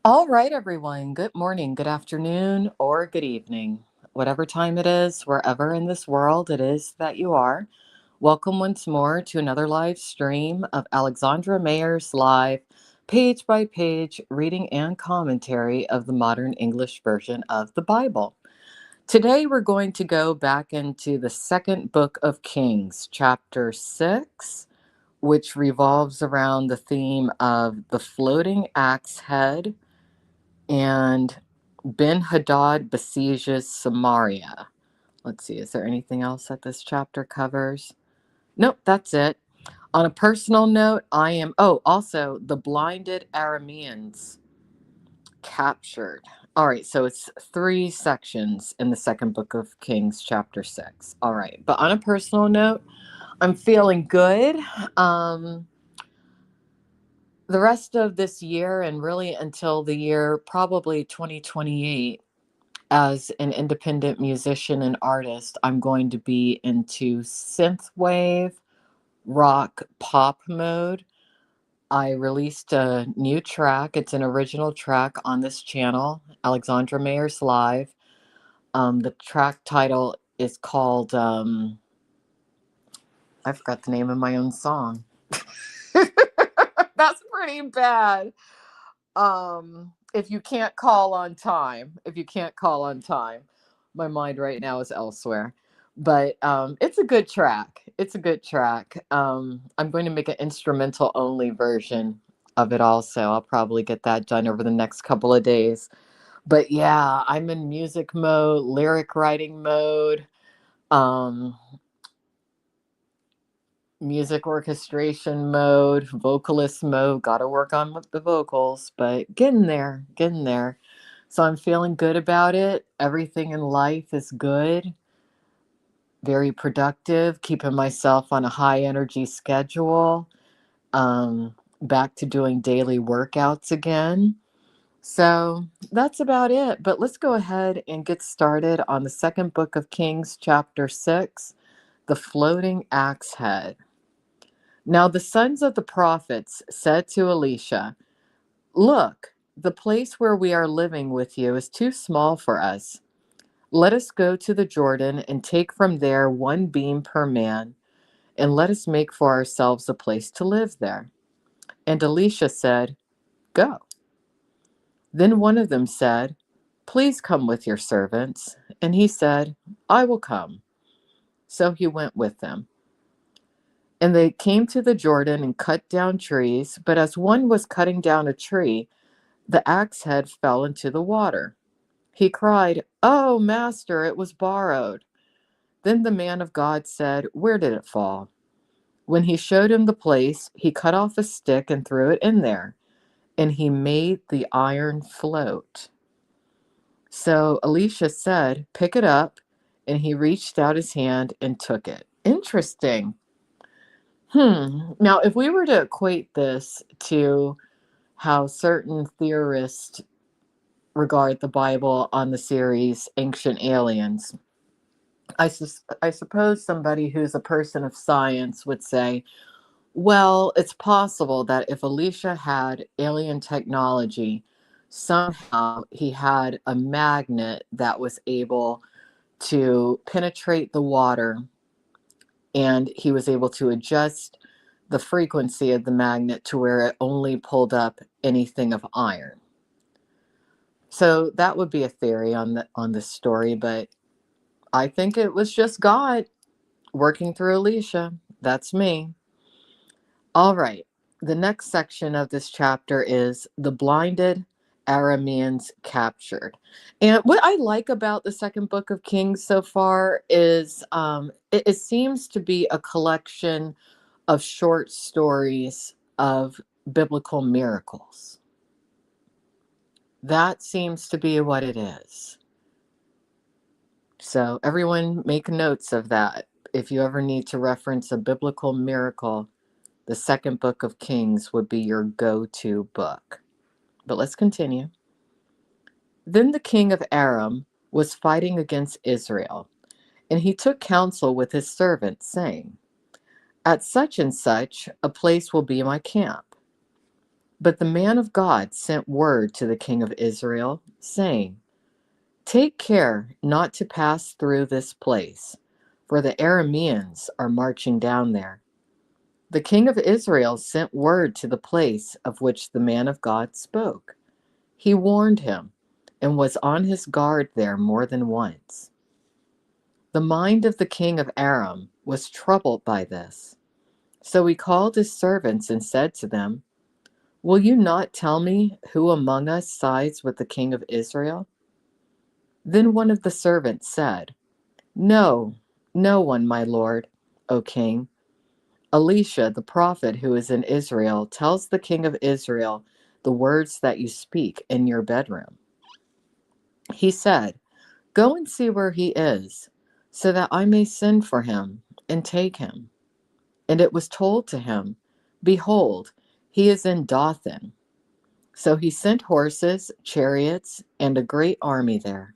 All right, everyone. Good morning, good afternoon, or good evening. Whatever time it is, wherever in this world it is that you are. Welcome once more to another live stream of Alexandra Mayers live, page by page reading and commentary of the modern English version of the Bible. Today we're going to go back into the second book of Kings, chapter 6, which revolves around the theme of the floating axe head and Ben-Hadad besieges Samaria. Let's see, is there anything else that this chapter covers? Nope, that's it. On a personal note, also the blinded Arameans captured. All right, so it's three sections in the second book of Kings, chapter 6. All right, but on a personal note, I'm feeling good. Um, the rest of this year and really until the year probably 2028, as an independent musician and artist, I'm going to be into synthwave, rock, pop mode. I released a new track. It's an original track on this channel, Alexandra Mayers Live. The track title is called, I forgot the name of my own song. That's pretty bad. If you can't call on time, my mind right now is elsewhere. But it's a good track. It's a good track. I'm going to make an instrumental only version of it also. I'll probably get that done over the next couple of days. But yeah, I'm in music mode, lyric writing mode, um, music orchestration mode, vocalist mode. Got to work on the vocals, but getting there, getting there. So I'm feeling good about it. Everything in life is good, very productive, keeping myself on a high energy schedule, back to doing daily workouts again. So that's about it. But let's go ahead and get started on the second book of Kings, chapter 6, the floating axe head. Now the sons of the prophets said to Elisha, "Look, the place where we are living with you is too small for us. Let us go to the Jordan and take from there one beam per man, and let us make for ourselves a place to live there." And Elisha said, "Go." Then one of them said, "Please come with your servants." And he said, "I will come." So he went with them. And they came to the Jordan and cut down trees, but as one was cutting down a tree, the axe head fell into the water. He cried, "Oh, master, it was borrowed." Then the man of God said, "Where did it fall?" When he showed him the place, he cut off a stick and threw it in there, and he made the iron float. So Elisha said, "Pick it up," and he reached out his hand and took it. Interesting. Now, if we were to equate this to how certain theorists regard the Bible on the series Ancient Aliens, I suppose somebody who's a person of science would say, well, it's possible that if Elisha had alien technology, somehow he had a magnet that was able to penetrate the water, and he was able to adjust the frequency of the magnet to where it only pulled up anything of iron. So that would be a theory on this story, but I think it was just God working through Elisha. That's me. All right. The next section of this chapter is the blinded Arameans captured. And what I like about the second book of Kings so far is it seems to be a collection of short stories of biblical miracles. That seems to be what it is. So everyone make notes of that. If you ever need to reference a biblical miracle, the second book of Kings would be your go-to book. But let's continue. Then the king of Aram was fighting against Israel, and he took counsel with his servants, saying, "At such and such a place will be my camp." But the man of God sent word to the king of Israel, saying, "Take care not to pass through this place, for the Arameans are marching down there." The king of Israel sent word to the place of which the man of God spoke. He warned him and was on his guard there more than once. The mind of the king of Aram was troubled by this. So he called his servants and said to them, "Will you not tell me who among us sides with the king of Israel?" Then one of the servants said, "No, no one, my lord, O king. Elisha, the prophet who is in Israel, tells the king of Israel the words that you speak in your bedroom." He said, "Go and see where he is, so that I may send for him and take him." And it was told to him, "Behold, he is in Dothan." So he sent horses, chariots, and a great army there.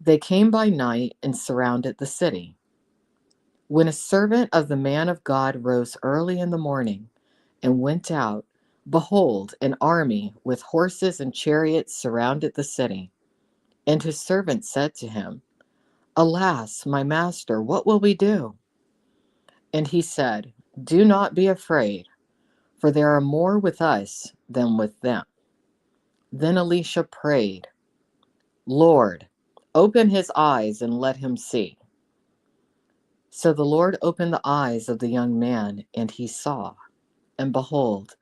They came by night and surrounded the city. When a servant of the man of God rose early in the morning and went out, behold, an army with horses and chariots surrounded the city. And his servant said to him, "Alas, my master, what will we do?" And he said, "Do not be afraid, for there are more with us than with them." Then Elisha prayed, "Lord, open his eyes and let him see." So the Lord opened the eyes of the young man, and he saw. And behold,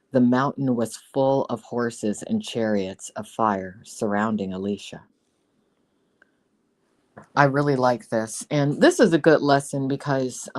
the mountain was full of horses and chariots of fire surrounding Elisha. I really like this. And this is a good lesson because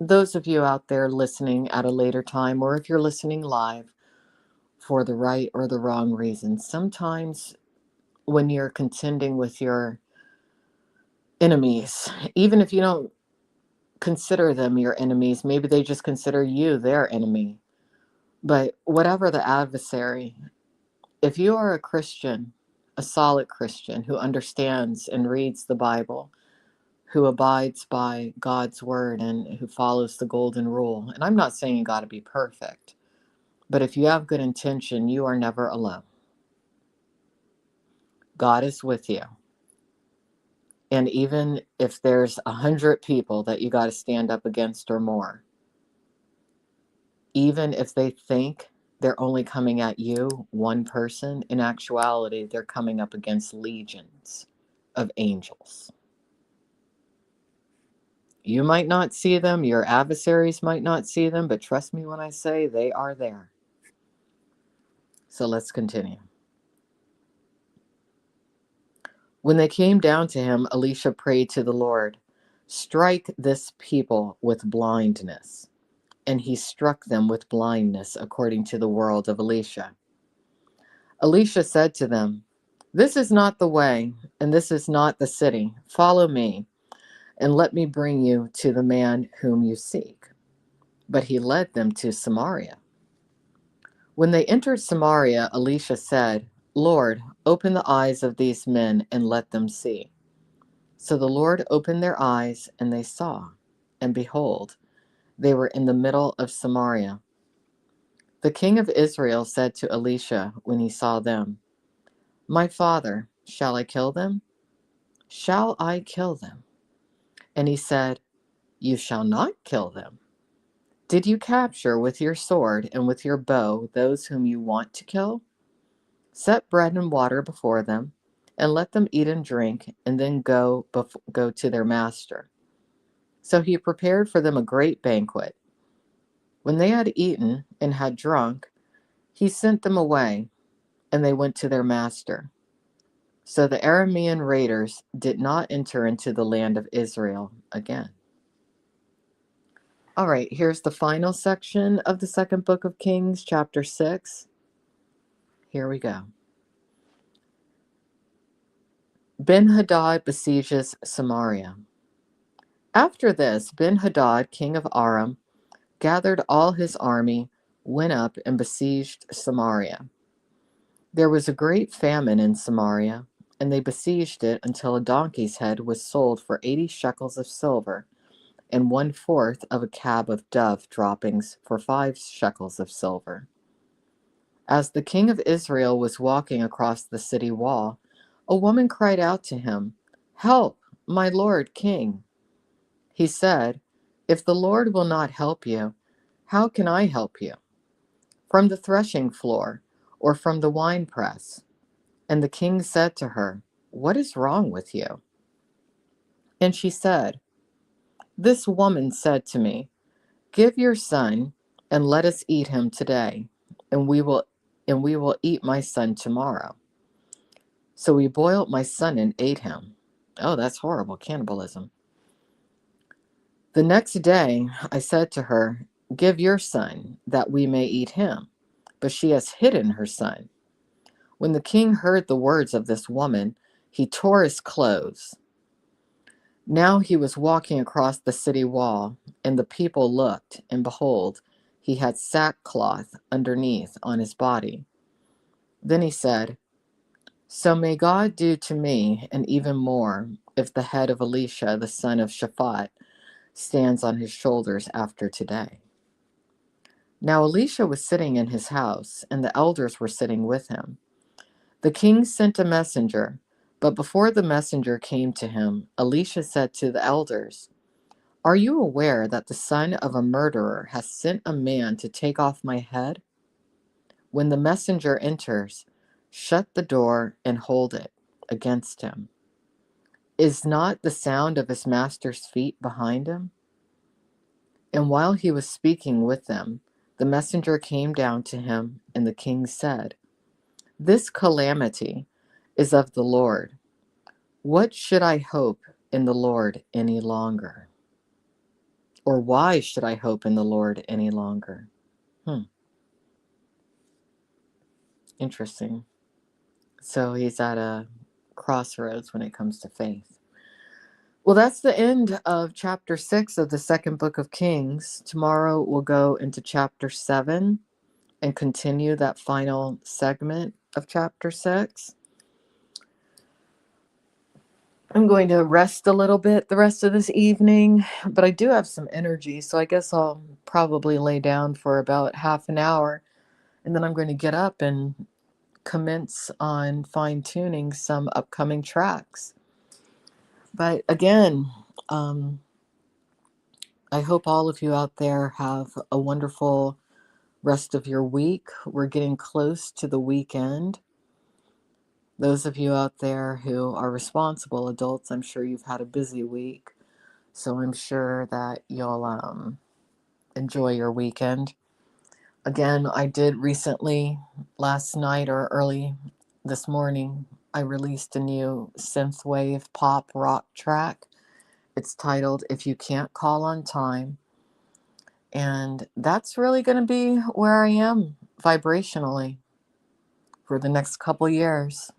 those of you out there listening at a later time, or if you're listening live for the right or the wrong reasons, sometimes when you're contending with your enemies, even if you don't consider them your enemies, maybe they just consider you their enemy. But whatever the adversary, if you are a Christian, a solid Christian who understands and reads the Bible, who abides by God's word and who follows the golden rule, and I'm not saying you got to be perfect, but if you have good intention, you are never alone. God is with you. And even if there's 100 people that you got to stand up against or more, even if they think they're only coming at you, one person, in actuality, they're coming up against legions of angels. You might not see them, your adversaries might not see them, but trust me when I say they are there. So let's continue. When they came down to him, Elisha prayed to the Lord, "Strike this people with blindness." And he struck them with blindness according to the word of Elisha. Elisha said to them, "This is not the way, and this is not the city. Follow me, and let me bring you to the man whom you seek." But he led them to Samaria. When they entered Samaria, Elisha said, "Lord, open the eyes of these men and let them see." So the Lord opened their eyes, and they saw, and behold, they were in the middle of Samaria. The king of Israel said to Elisha when he saw them, "My father, shall I kill them? Shall I kill them?" And he said, "You shall not kill them. Did you capture with your sword and with your bow those whom you want to kill? Set bread and water before them, and let them eat and drink, and then go to their master." So he prepared for them a great banquet. When they had eaten and had drunk, he sent them away, and they went to their master. So the Aramean raiders did not enter into the land of Israel again. All right, here's the final section of the second book of Kings, chapter 6. Here we go. Ben-Hadad besieges Samaria. After this, Ben-Hadad, king of Aram, gathered all his army, went up and besieged Samaria. There was a great famine in Samaria, and they besieged it until a donkey's head was sold for 80 shekels of silver, and 1/4 of a cab of dove droppings for 5 shekels of silver. As the king of Israel was walking across the city wall, a woman cried out to him, "Help, my lord king." He said, "If the Lord will not help you, how can I help you? From the threshing floor or from the winepress?" And the king said to her, "What is wrong with you?" And she said, "This woman said to me, 'Give your son and let us eat him today, and we will eat my son tomorrow.' So we boiled my son and ate him." Oh, that's horrible cannibalism. "The next day I said to her, 'Give your son, that we may eat him.' But she has hidden her son." When the king heard the words of this woman, he tore his clothes. Now he was walking across the city wall, and the people looked, and behold, he had sackcloth underneath on his body. Then he said, "So may God do to me, and even more, if the head of Elisha, the son of Shaphat, stands on his shoulders after today." Now Elisha was sitting in his house, and the elders were sitting with him. The king sent a messenger, but before the messenger came to him, Elisha said to the elders, "Are you aware that the son of a murderer has sent a man to take off my head? When the messenger enters, shut the door and hold it against him. Is not the sound of his master's feet behind him?" And while he was speaking with them, the messenger came down to him, and the king said, "This calamity is of the Lord. What should I hope in the Lord any longer?" Or why should I hope in the Lord any longer? Interesting. So he's at a crossroads when it comes to faith. Well, that's the end of chapter 6 of the second book of Kings. Tomorrow we'll go into chapter 7 and continue that final segment of chapter 6. I'm going to rest a little bit the rest of this evening, but I do have some energy, so I guess I'll probably lay down for about half an hour, and then I'm going to get up and commence on fine-tuning some upcoming tracks. But again, I hope all of you out there have a wonderful rest of your week. We're getting close to the weekend. Those of you out there who are responsible adults, I'm sure you've had a busy week. So I'm sure that you'll enjoy your weekend. Again, I did recently, last night or early this morning, I released a new synthwave pop rock track. It's titled "If You Can't Call on Time." And that's really going to be where I am vibrationally for the next couple years.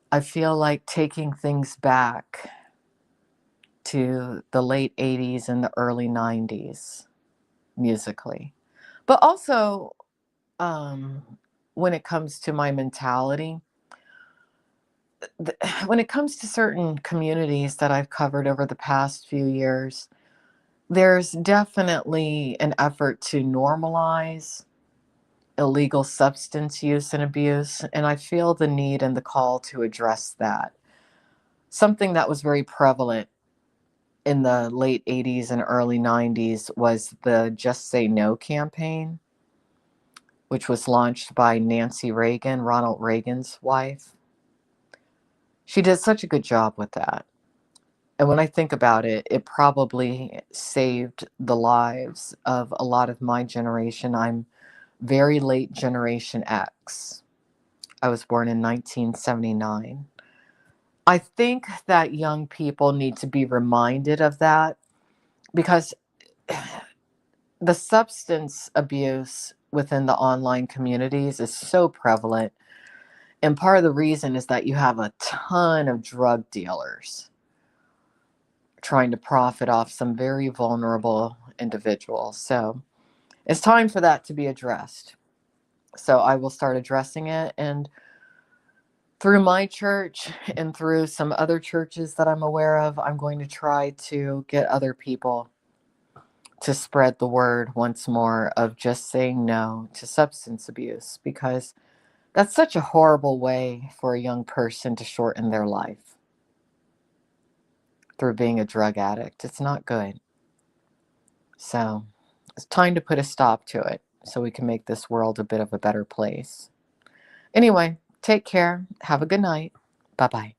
I feel like taking things back to the late 80s and the early 90s musically. But also, um, when it comes to my mentality, when it comes to certain communities that I've covered over the past few years, there's definitely an effort to normalize illegal substance use and abuse, and I feel the need and the call to address that. Something that was very prevalent in the late 80s and early 90s was the Just Say No campaign, which was launched by Nancy Reagan, Ronald Reagan's wife. She did such a good job with that. And when I think about it, it probably saved the lives of a lot of my generation. I'm very late Generation X. I was born in 1979. I think that young people need to be reminded of that because the substance abuse within the online communities is so prevalent. And part of the reason is that you have a ton of drug dealers trying to profit off some very vulnerable individuals. So it's time for that to be addressed. So I will start addressing it. And through my church and through some other churches that I'm aware of, I'm going to try to get other people to spread the word once more of just saying no to substance abuse, because that's such a horrible way for a young person to shorten their life through being a drug addict. It's not good. So it's time to put a stop to it so we can make this world a bit of a better place. Anyway, take care. Have a good night. Bye bye.